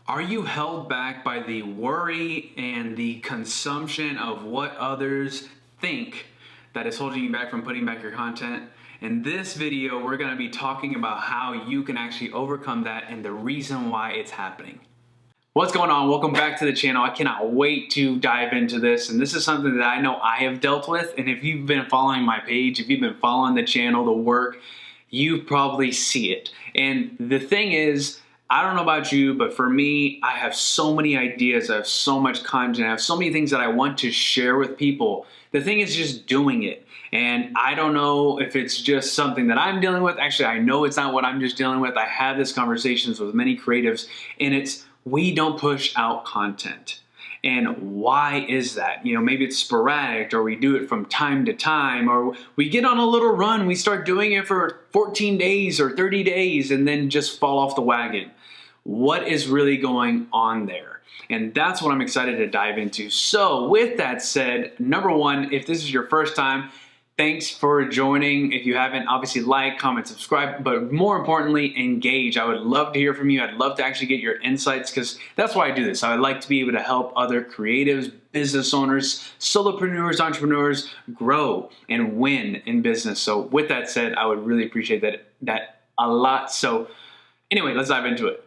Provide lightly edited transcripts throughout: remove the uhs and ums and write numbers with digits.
Are you held back by the worry and the consumption of what others think that is holding you back from putting back your content? In this video, we're going to be talking about how you can actually overcome that and the reason why it's happening. What's going on? Welcome back to the channel. I cannot wait to dive into this, and this is something that I know I have dealt with, and if you've been following my page, if you've been following the channel, the work, you probably see it. And the thing is, I don't know about you, but for me, I have so many ideas, I have so much content, I have so many things that I want to share with people. The thing is just doing it. And I don't know if it's just something that I'm dealing with. Actually, I know it's not what I'm just dealing with. I have these conversations with many creatives, and it's we don't push out content. And why is that? You know, maybe it's sporadic, or we do it from time to time, or we get on a little run, we start doing it for 14 days or 30 days and then just fall off the wagon. What is really going on there? And that's what I'm excited to dive into. So with that said, number one, if this is your first time, thanks for joining. If you haven't, obviously like, comment, subscribe, but more importantly, engage. I would love to hear from you. I'd love to actually get your insights because that's why I do this. I would like to be able to help other creatives, business owners, solopreneurs, entrepreneurs grow and win in business. So with that said, I would really appreciate that a lot. So anyway, let's dive into it.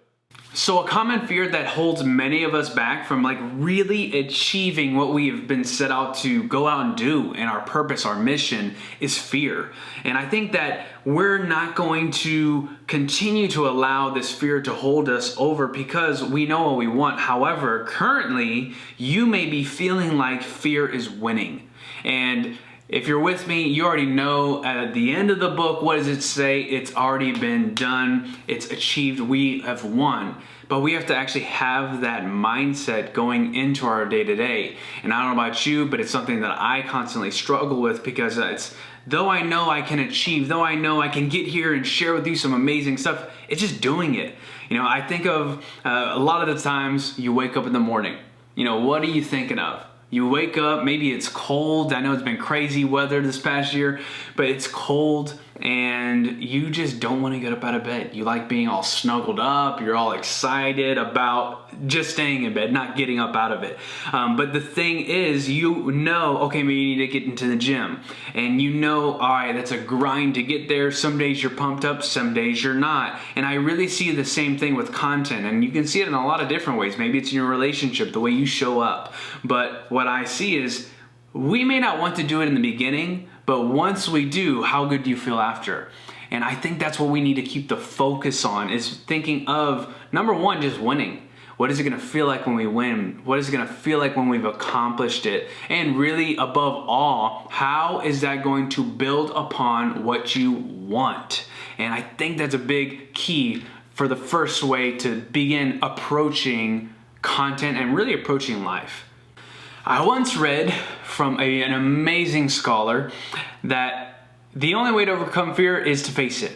So a common fear that holds many of us back from really achieving what we have been set out to go out and do and our purpose, our mission is fear. And I think that we're not going to continue to allow this fear to hold us over because we know what we want. However, currently you may be feeling like fear is winning. And if you're with me, you already know at the end of the book, what does it say? It's already been done. It's achieved. We have won. But we have to actually have that mindset going into our day-to-day. And I don't know about you, but it's something that I constantly struggle with because though I know I can achieve, though I know I can get here and share with you some amazing stuff, it's just doing it. You know, I think of a lot of the times you wake up in the morning. You know, what are you thinking of? You wake up, maybe it's cold. I know it's been crazy weather this past year, but it's cold and you just don't want to get up out of bed. You like being all snuggled up. You're all excited about just staying in bed, not getting up out of it. But the thing is, you know, okay, maybe you need to get into the gym. And you know, all right, that's a grind to get there. Some days you're pumped up, some days you're not. And I really see the same thing with content. And you can see it in a lot of different ways. Maybe it's in your relationship, the way you show up. But what I see is we may not want to do it in the beginning, but once we do, how good do you feel after? And I think that's what we need to keep the focus on, is thinking of, number one, just winning. What is it going to feel like when we win? What is it going to feel like when we've accomplished it? And really, above all, how is that going to build upon what you want? And I think that's a big key for the first way to begin approaching content and really approaching life. I once read from an amazing scholar that the only way to overcome fear is to face it.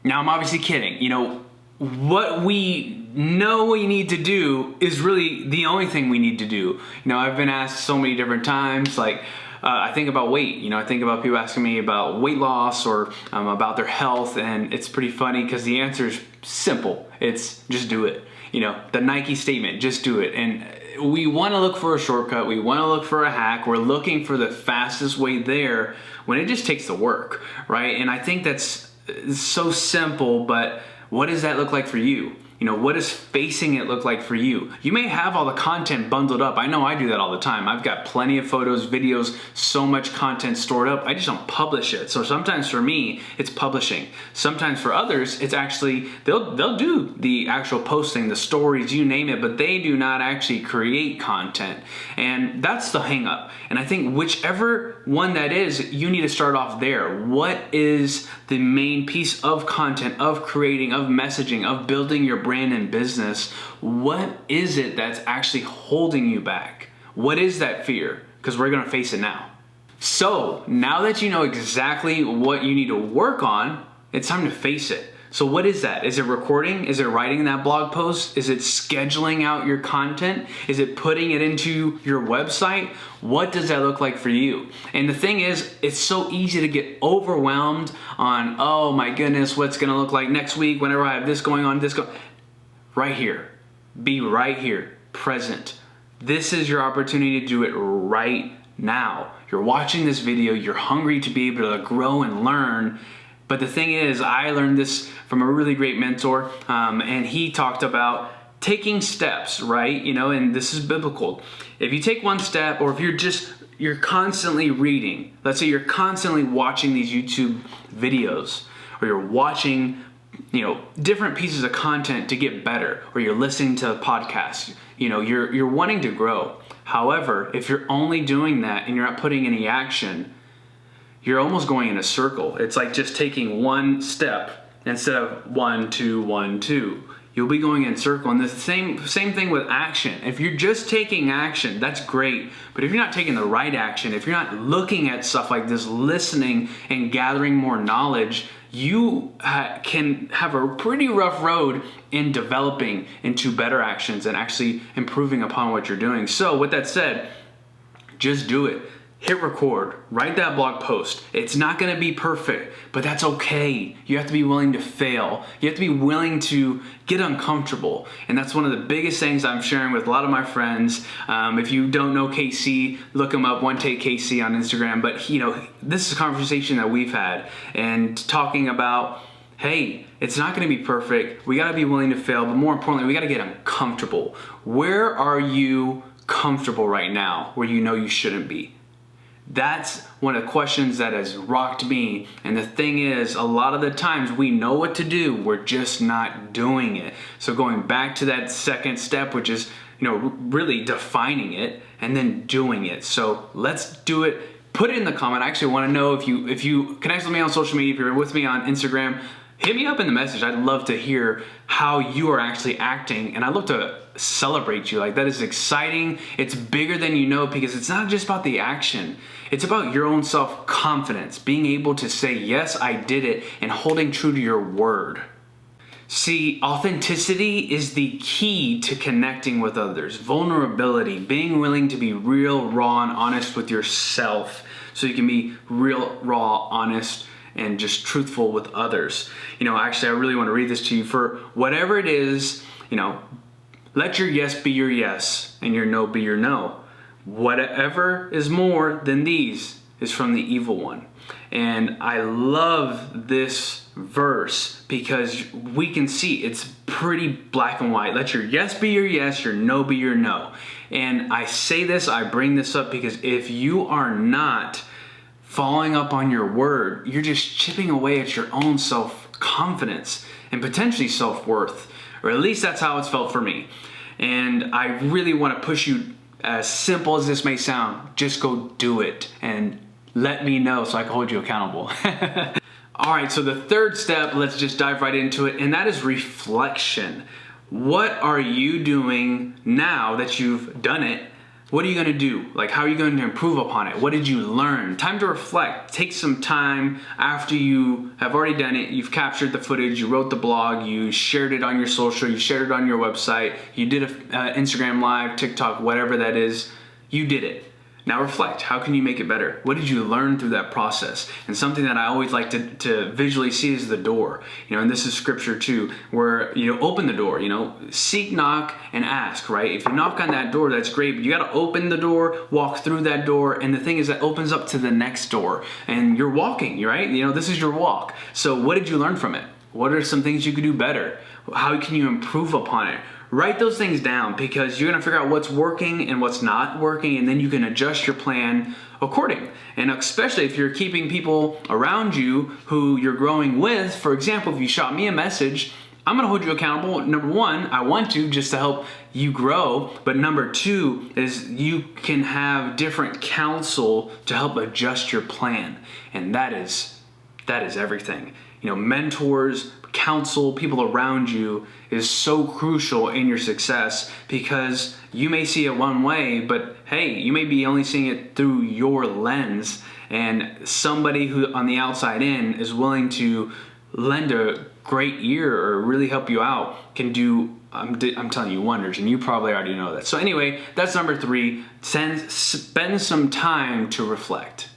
Now, I'm obviously kidding. You know, what we know we need to do is really the only thing we need to do. You know, I've been asked so many different times, I think about weight. You know, I think about people asking me about weight loss or about their health, and it's pretty funny because the answer is simple. It's just do it. You know, the Nike statement, just do it. And we want to look for a shortcut. We want to look for a hack. We're looking for the fastest way there when it just takes the work, right? And I think that's so simple, but what does that look like for you? You know, what does facing it look like for you? You may have all the content bundled up. I know I do that all the time. I've got plenty of photos, videos, so much content stored up. I just don't publish it. So sometimes for me, it's publishing. Sometimes for others, it's actually, they'll do the actual posting, the stories, you name it, but they do not actually create content. And that's the hang up. And I think whichever one that is, you need to start off there. What is the main piece of content, of creating, of messaging, of building your brand and business? What is it that's actually holding you back? What is that fear? Because we're going to face it now. So now that you know exactly what you need to work on, it's time to face it. So what is that? Is it recording? Is it writing that blog post? Is it scheduling out your content? Is it putting it into your website? What does that look like for you? And the thing is, it's so easy to get overwhelmed on, oh my goodness, what's gonna look like next week whenever I have this going on, right here. be right here, present. This is your opportunity to do it right now. You're watching this video, you're hungry to be able to grow and learn. But the thing is, I learned this from a really great mentor, and he talked about taking steps, right? And this is biblical. If you take one step, or if you're constantly reading, let's say you're constantly watching these YouTube videos, or you're watching, different pieces of content to get better, or you're listening to podcasts, you're wanting to grow. However, if you're only doing that and you're not putting any action, you're almost going in a circle. It's like just taking one step instead of 1, 2, 1, 2. You'll be going in a circle. And the same thing with action. If you're just taking action, that's great. But if you're not taking the right action, if you're not looking at stuff like this, listening and gathering more knowledge, you can have a pretty rough road in developing into better actions and actually improving upon what you're doing. So with that said, just do it. Hit record, write that blog post. It's not gonna be perfect, but that's okay. You have to be willing to fail. You have to be willing to get uncomfortable. And that's one of the biggest things I'm sharing with a lot of my friends. If you don't know KC, look him up, One Take KC on Instagram. But this is a conversation that we've had and talking about, hey, it's not gonna be perfect. We gotta be willing to fail, but more importantly, we gotta get uncomfortable. Where are you comfortable right now where you know you shouldn't be? That's one of the questions that has rocked me. And the thing is, a lot of the times we know what to do, we're just not doing it. So going back to that second step, which is, really defining it and then doing it. So let's do it. Put it in the comment. I actually want to know if you connect with me on social media, if you're with me on Instagram, hit me up in the message. I'd love to hear how you are actually acting, and I'd love to celebrate you. Like, that is exciting. It's bigger than you know, because it's not just about the action. It's about your own self-confidence, being able to say, yes, I did it, and holding true to your word. See, authenticity is the key to connecting with others. Vulnerability, being willing to be real, raw, and honest with yourself, so you can be real, raw, honest, and just truthful with others. Actually, I really want to read this to you. For whatever it is, let your yes be your yes, and your no be your no. Whatever is more than these is from the evil one. And I love this verse because we can see it's pretty black and white. Let your yes be your yes, your no be your no. And I say this, I bring this up because if you are not following up on your word, you're just chipping away at your own self-confidence and potentially self-worth. Or at least that's how it's felt for me. And I really want to push you, as simple as this may sound, just go do it and let me know so I can hold you accountable. All right, so the third step, let's just dive right into it, and that is reflection. What are you doing now that you've done it? What are you going to do? Like, how are you going to improve upon it? What did you learn? Time to reflect. Take some time after you have already done it. You've captured the footage. You wrote the blog. You shared it on your social. You shared it on your website. You did an Instagram Live, TikTok, whatever that is. You did it. Now reflect. How can you make it better? What did you learn through that process? And something that I always like to visually see is the door. And this is scripture too, where open the door. Seek, knock, and ask. Right? If you knock on that door, that's great. But you got to open the door, walk through that door, and the thing is that opens up to the next door. And you're walking. Right? This is your walk. So what did you learn from it? What are some things you could do better? How can you improve upon it? Write those things down, because you're going to figure out what's working and what's not working, and then you can adjust your plan according. And especially if you're keeping people around you who you're growing with. For example, if you shot me a message, I'm going to hold you accountable. Number one, I want to, just to help you grow. But number two is you can have different counsel to help adjust your plan. And that is everything. Mentors, counsel, people around you is so crucial in your success, because you may see it one way, but hey, you may be only seeing it through your lens, and somebody who on the outside in is willing to lend a great ear or really help you out can do, I'm telling you, wonders, and you probably already know that. So anyway, that's number 3. Spend some time to reflect.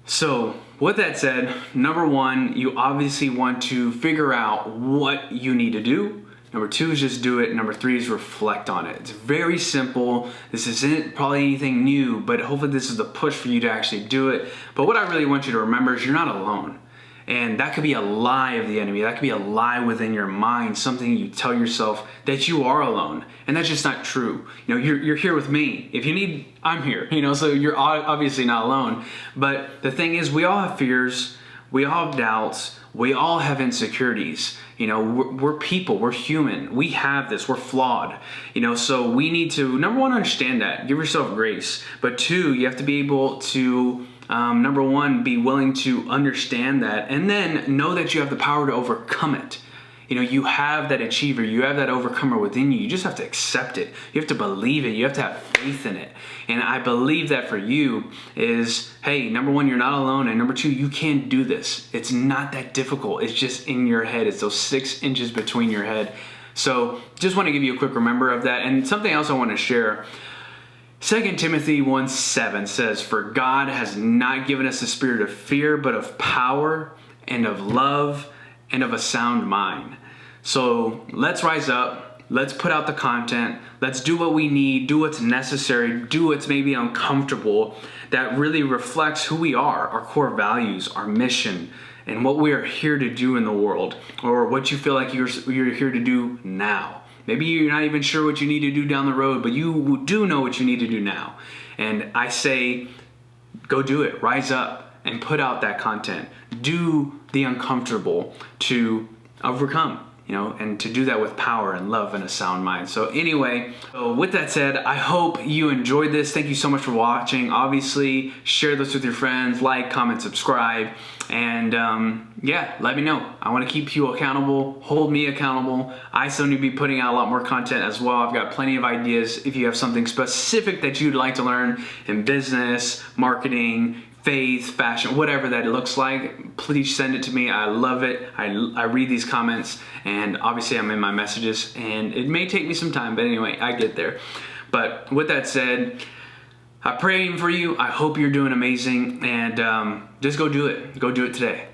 So with that said, number 1, you obviously want to figure out what you need to do. Number 2 is just do it. Number 3 is reflect on it. It's very simple. This isn't probably anything new, but hopefully this is the push for you to actually do it. But what I really want you to remember is you're not alone. And that could be a lie of the enemy. That could be a lie within your mind, something you tell yourself that you are alone. And that's just not true. You know, you're here with me. If you need, I'm here. You know, so you're obviously not alone. But the thing is, we all have fears. We all have doubts. We all have insecurities. You know, we're people, we're human. We have this, we're flawed. You know, so we need to, number 1, understand that. Give yourself grace. But 2, you have to be able to, number 1, be willing to understand that, and then know that you have the power to overcome it. You know, you have that achiever, you have that overcomer within you. You just have to accept it. You have to believe it. You have to have faith in it. And I believe that for you is, hey, number 1, you're not alone. And number 2, you can do this. It's not that difficult. It's just in your head. It's those 6 inches between your head. So just want to give you a quick reminder of that. And something else I want to share. 2 Timothy 1:7 says, "For God has not given us a spirit of fear, but of power and of love and of a sound mind." So let's rise up. Let's put out the content. Let's do what we need, do what's necessary, do what's maybe uncomfortable that really reflects who we are, our core values, our mission, and what we are here to do in the world, or what you feel like you're here to do now. Maybe you're not even sure what you need to do down the road, but you do know what you need to do now. And I say, go do it. Rise up and put out that content. Do the uncomfortable to overcome, you know, and to do that with power and love and a sound mind. So anyway, so with that said, I hope you enjoyed this. Thank you so much for watching. Obviously, share this with your friends, like, comment, subscribe, and yeah, let me know. I want to keep you accountable, hold me accountable. I still need to be putting out a lot more content as well. I've got plenty of ideas. If you have something specific that you'd like to learn in business, marketing, faith, fashion, whatever that it looks like, please send it to me. I love it. I read these comments, and obviously I'm in my messages, and it may take me some time, but anyway, I get there. But with that said, I pray for you. I hope you're doing amazing, and just go do it. Go do it today.